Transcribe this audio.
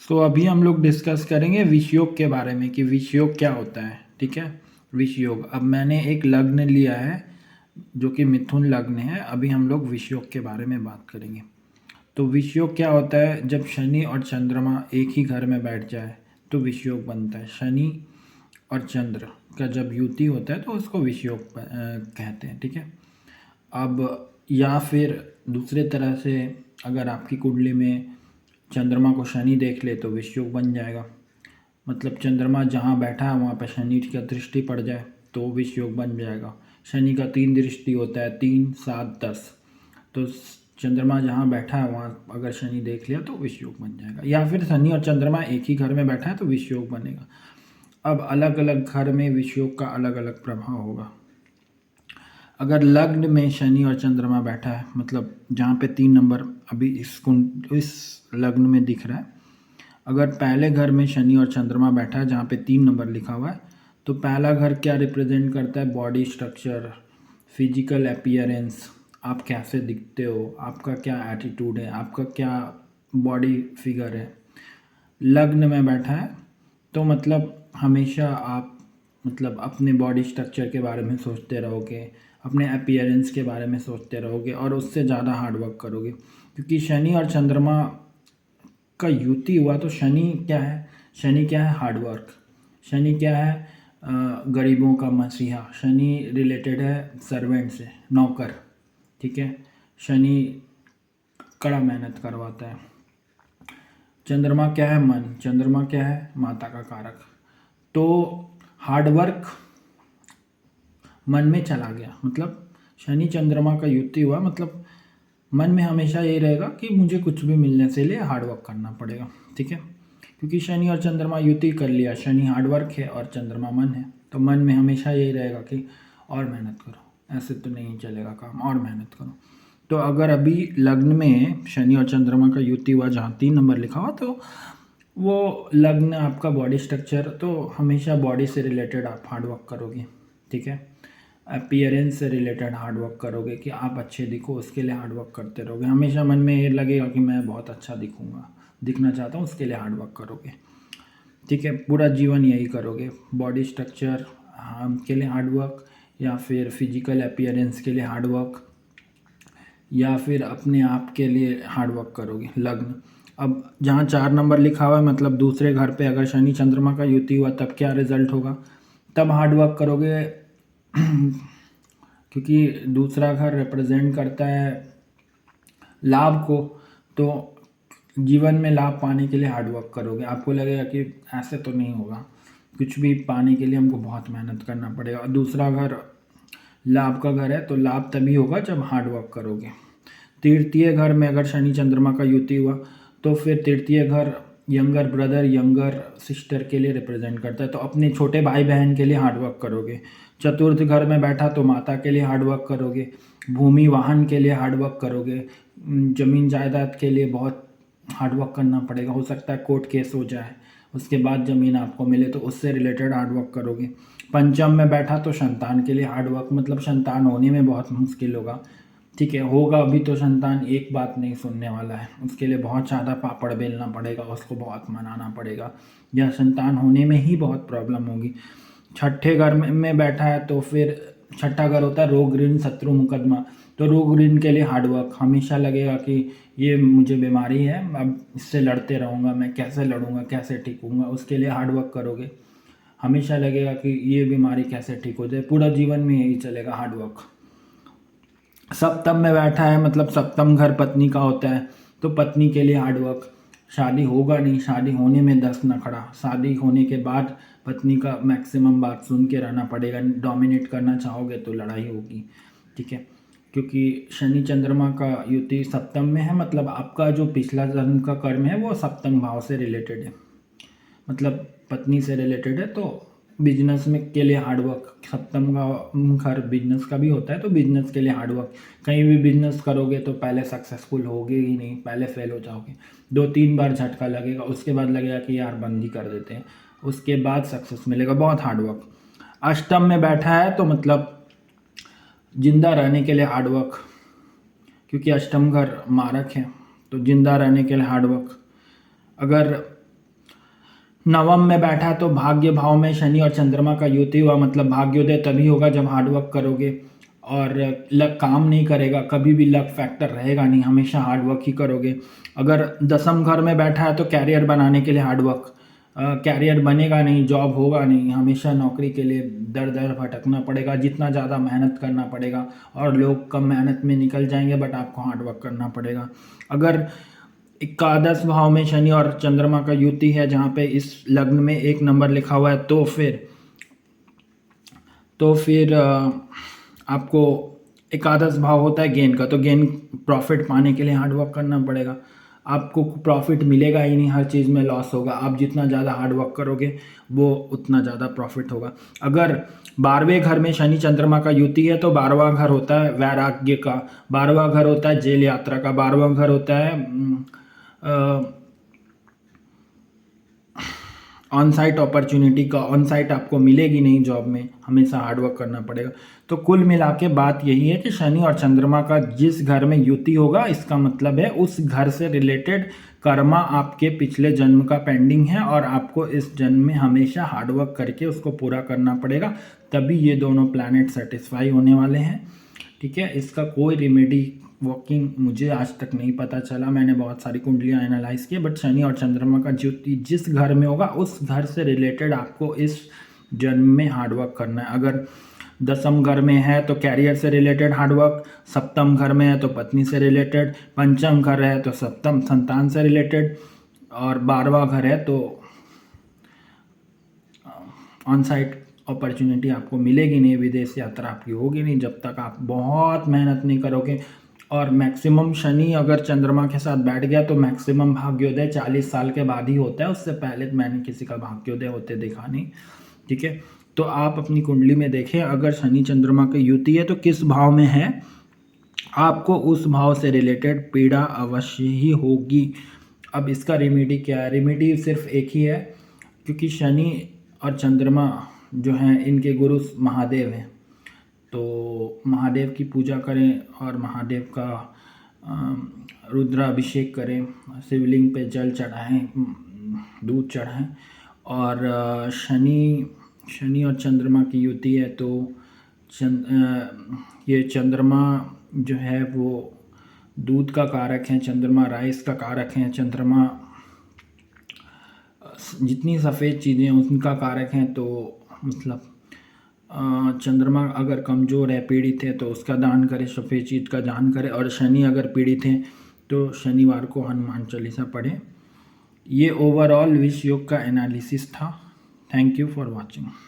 अभी हम लोग डिस्कस करेंगे विष योग के बारे में कि विष योग क्या होता है। ठीक है, विष योग। अब मैंने एक लग्न लिया है जो कि मिथुन लग्न है। अभी हम लोग विष योग के बारे में बात करेंगे। तो विष योग क्या होता है? जब शनि और चंद्रमा एक ही घर में बैठ जाए तो विष योग बनता है। शनि और चंद्र का जब युति होता है तो उसको विष योग कहते हैं। ठीक है। अब या फिर दूसरे तरह से अगर आपकी कुंडली में चंद्रमा को शनि देख ले तो विष योग बन जाएगा। मतलब चंद्रमा जहाँ बैठा है वहाँ पर शनि का दृष्टि पड़ जाए तो विष योग बन जाएगा। शनि का 3 दृष्टि होता है, 3, 7, 10। तो चंद्रमा जहाँ बैठा है वहाँ अगर शनि देख लिया तो विष योग बन जाएगा। या फिर शनि और चंद्रमा एक ही घर में बैठा है तो विष योग बनेगा। अब अलग अलग घर में विष योग का अलग अलग प्रभाव होगा। अगर लग्न में शनि और चंद्रमा बैठा है, मतलब जहाँ पे 3 नंबर अभी इस लग्न में दिख रहा है, अगर पहले घर में शनि और चंद्रमा बैठा है जहाँ पे 3 नंबर लिखा हुआ है, तो पहला घर क्या रिप्रेजेंट करता है? बॉडी स्ट्रक्चर, फिजिकल अपीयरेंस, आप कैसे दिखते हो, आपका क्या एटीट्यूड है, आपका क्या बॉडी फिगर है। लग्न में बैठा है तो मतलब हमेशा आप मतलब अपने बॉडी स्ट्रक्चर के बारे में सोचते रहोगे, अपने अपीयरेंस के बारे में सोचते रहोगे और उससे ज़्यादा हार्ड वर्क करोगे। क्योंकि शनि और चंद्रमा का युति हुआ तो शनि क्या है? शनि क्या है? Hard work. शनि क्या है? गरीबों का मसीहा। शनि रिलेटेड है सर्वेंट से, नौकर। ठीक है। शनि कड़ा मेहनत करवाता है। चंद्रमा क्या है? मन। चंद्रमा क्या है? माता का कारक। तो हार्ड वर्क मन में चला गया, मतलब शनि चंद्रमा का युति हुआ, मतलब मन में हमेशा ये रहेगा कि मुझे कुछ भी मिलने से लिए हार्ड वर्क करना पड़ेगा। ठीक है। क्योंकि शनि और चंद्रमा युति कर लिया, शनि हार्ड वर्क है और चंद्रमा मन है, तो मन में हमेशा यही रहेगा कि और मेहनत करो, ऐसे तो नहीं चलेगा काम, और मेहनत करो। तो अगर अभी लग्न में शनि और चंद्रमा का युति हुआ जहाँ 3 नंबर लिखा हुआ, तो वो लग्न आपका बॉडी स्ट्रक्चर, तो हमेशा बॉडी से रिलेटेड आप हार्ड वर्क करोगे। ठीक है। अपीयरेंस से रिलेटेड हार्ड वर्क करोगे कि आप अच्छे दिखो, उसके लिए हार्ड वर्क करते रहोगे। हमेशा मन में ये लगेगा कि मैं बहुत अच्छा दिखूंगा, दिखना चाहता हूँ, उसके लिए हार्ड वर्क करोगे। ठीक है। पूरा जीवन यही करोगे, बॉडी स्ट्रक्चर के लिए हार्ड वर्क, या फिर फिजिकल अपीयरेंस के लिए हार्ड वर्क, या फिर अपने आप के लिए हार्ड वर्क करोगे। लग्न अब जहाँ 4 नंबर लिखा हुआ है, मतलब दूसरे घर पे अगर शनि चंद्रमा का युति हुआ तब क्या रिजल्ट होगा? तब हार्ड वर्क करोगे क्योंकि दूसरा घर रिप्रेजेंट करता है लाभ को, तो जीवन में लाभ पाने के लिए हार्ड वर्क करोगे। आपको लगेगा कि ऐसे तो नहीं होगा, कुछ भी पाने के लिए हमको बहुत मेहनत करना पड़ेगा। और दूसरा घर लाभ का घर है, तो लाभ तभी होगा जब हार्ड वर्क करोगे। तृतीय घर में अगर शनि चंद्रमा का युति हुआ तो फिर तृतीय घर यंगर ब्रदर, यंगर सिस्टर के लिए रिप्रेजेंट करता है, तो अपने छोटे भाई बहन के लिए हार्ड वर्क करोगे। चतुर्थ घर में बैठा तो माता के लिए हार्ड वर्क करोगे, भूमि वाहन के लिए हार्ड वर्क करोगे, जमीन जायदाद के लिए बहुत हार्ड वर्क करना पड़ेगा। हो सकता है कोर्ट केस हो जाए, उसके बाद ज़मीन आपको मिले, तो उससे रिलेटेड हार्ड वर्क करोगे। पंचम में बैठा तो संतान के लिए हार्ड वर्क, मतलब संतान होने में बहुत मुश्किल होगा। ठीक है, होगा अभी तो संतान एक बात नहीं सुनने वाला है, उसके लिए बहुत ज़्यादा पापड़ बेलना पड़ेगा, उसको बहुत मनाना पड़ेगा, या संतान होने में ही बहुत प्रॉब्लम होगी। छठे घर में बैठा है तो फिर छठा घर होता है रोग ऋण शत्रु मुकदमा, तो रोग ऋण के लिए हार्ड वर्क। हमेशा लगेगा कि ये मुझे बीमारी है, अब इससे लड़ते रहूँगा, मैं कैसे लड़ूंगा, कैसे ठीक हूँगा, उसके लिए हार्ड वर्क करोगे। हमेशा लगेगा कि ये बीमारी कैसे ठीक हो जाए, पूरा जीवन में यही चलेगा, हार्ड वर्क। सप्तम में बैठा है, मतलब सप्तम घर पत्नी का होता है, तो पत्नी के लिए हार्ड वर्क। शादी होगा नहीं, शादी होने में 10 नखड़ा, शादी होने के बाद पत्नी का मैक्सिमम बात सुन के रहना पड़ेगा। डोमिनेट करना चाहोगे तो लड़ाई होगी। ठीक है। क्योंकि शनि चंद्रमा का युति सप्तम में है, मतलब आपका जो पिछला जन्म का कर्म है वो सप्तम भाव से रिलेटेड है, मतलब पत्नी से रिलेटेड है। तो बिजनेस में के लिए हार्ड वर्क, सप्तम का घर बिजनेस का भी होता है, तो बिजनेस के लिए हार्ड वर्क। कहीं भी बिजनेस करोगे तो पहले सक्सेसफुल होगे ही नहीं, पहले फेल हो जाओगे, 2-3 बार झटका लगेगा, उसके बाद लगेगा कि यार बंद ही कर देते हैं, उसके बाद सक्सेस मिलेगा, बहुत हार्ड वर्क। अष्टम में बैठा है तो मतलब जिंदा रहने के लिए हार्ड वर्क, क्योंकि अष्टम घर मारक है, तो जिंदा रहने के लिए हार्ड वर्क। अगर नवम में बैठा तो भाग्य भाव में शनि और चंद्रमा का युति हुआ, मतलब भाग्योदय तभी होगा जब हार्डवर्क करोगे। और लक काम नहीं करेगा, कभी भी लक फैक्टर रहेगा नहीं, हमेशा हार्डवर्क ही करोगे। अगर दसम घर में बैठा है तो कैरियर बनाने के लिए हार्डवर्क, कैरियर बनेगा नहीं, जॉब होगा नहीं, हमेशा नौकरी के लिए दर दर भटकना पड़ेगा, जितना ज़्यादा मेहनत करना पड़ेगा। और लोग कम मेहनत में निकल जाएंगे, बट आपको हार्डवर्क करना पड़ेगा। अगर एकादश भाव में शनि और चंद्रमा का युति है, जहाँ पे इस लग्न में 1 नंबर लिखा हुआ है, तो फिर आपको एकादश भाव होता है गेन का, तो गेन प्रॉफिट पाने के लिए हार्डवर्क करना पड़ेगा। आपको प्रॉफिट मिलेगा ही नहीं, हर चीज़ में लॉस होगा। आप जितना ज़्यादा हार्डवर्क करोगे वो उतना ज़्यादा प्रॉफिट होगा। अगर 12वें घर में शनि चंद्रमा का युति है तो 12वां घर होता है वैराग्य का, 12वां घर होता है जेल यात्रा का, 12वां घर होता है ऑन साइट अपॉर्चुनिटी का। ऑन साइट आपको मिलेगी नहीं जॉब में, हमेशा हार्डवर्क करना पड़ेगा। तो कुल मिला के बात यही है कि शनि और चंद्रमा का जिस घर में युति होगा, इसका मतलब है उस घर से रिलेटेड कर्मा आपके पिछले जन्म का पेंडिंग है, और आपको इस जन्म में हमेशा हार्डवर्क करके उसको पूरा करना पड़ेगा, तभी ये दोनों प्लैनेट सेटिस्फाई होने वाले हैं। ठीक है, इसका कोई रेमेडी वर्किंग मुझे आज तक नहीं पता चला। मैंने बहुत सारी कुंडलियाँ एनालाइज की, बट शनि और चंद्रमा का ज्योति जिस घर में होगा उस घर से रिलेटेड आपको इस जन्म में हार्डवर्क करना है। अगर दसम घर में है तो कैरियर से रिलेटेड हार्डवर्क, सप्तम घर में है तो पत्नी से रिलेटेड, पंचम घर है तो सप्तम संतान से रिलेटेड, और 12वां घर है तो ऑन साइट अपॉर्चुनिटी आपको मिलेगी नहीं, विदेश यात्रा आपकी होगी नहीं जब तक आप बहुत मेहनत नहीं करोगे। और मैक्सिमम शनि अगर चंद्रमा के साथ बैठ गया तो मैक्सिमम भाग्योदय 40 साल के बाद ही होता है, उससे पहले मैंने किसी का भाग्योदय होते देखा नहीं। ठीक है, तो आप अपनी कुंडली में देखें, अगर शनि चंद्रमा की युति है तो किस भाव में है, आपको उस भाव से रिलेटेड पीड़ा अवश्य ही होगी। अब इसका रेमेडी क्या है? रेमेडी सिर्फ एक ही है, क्योंकि शनि और चंद्रमा जो हैं इनके गुरु महादेव हैं, तो महादेव की पूजा करें और महादेव का रुद्राभिषेक करें, शिवलिंग पे जल चढ़ाएं, दूध चढ़ाएं। और शनि और चंद्रमा की युति है तो ये चंद्रमा जो है वो दूध का कारक है, चंद्रमा राइस का कारक है, चंद्रमा जितनी सफ़ेद चीज़ें उनका कारक हैं। तो मतलब चंद्रमा अगर कमज़ोर है, पीड़ित है, तो उसका दान करें, सफ़ेद चीज़ का दान करें। और शनि अगर पीड़ित है तो शनिवार को हनुमान चालीसा पढ़ें। ये ओवरऑल विष योग का एनालिसिस था। Thank you for watching.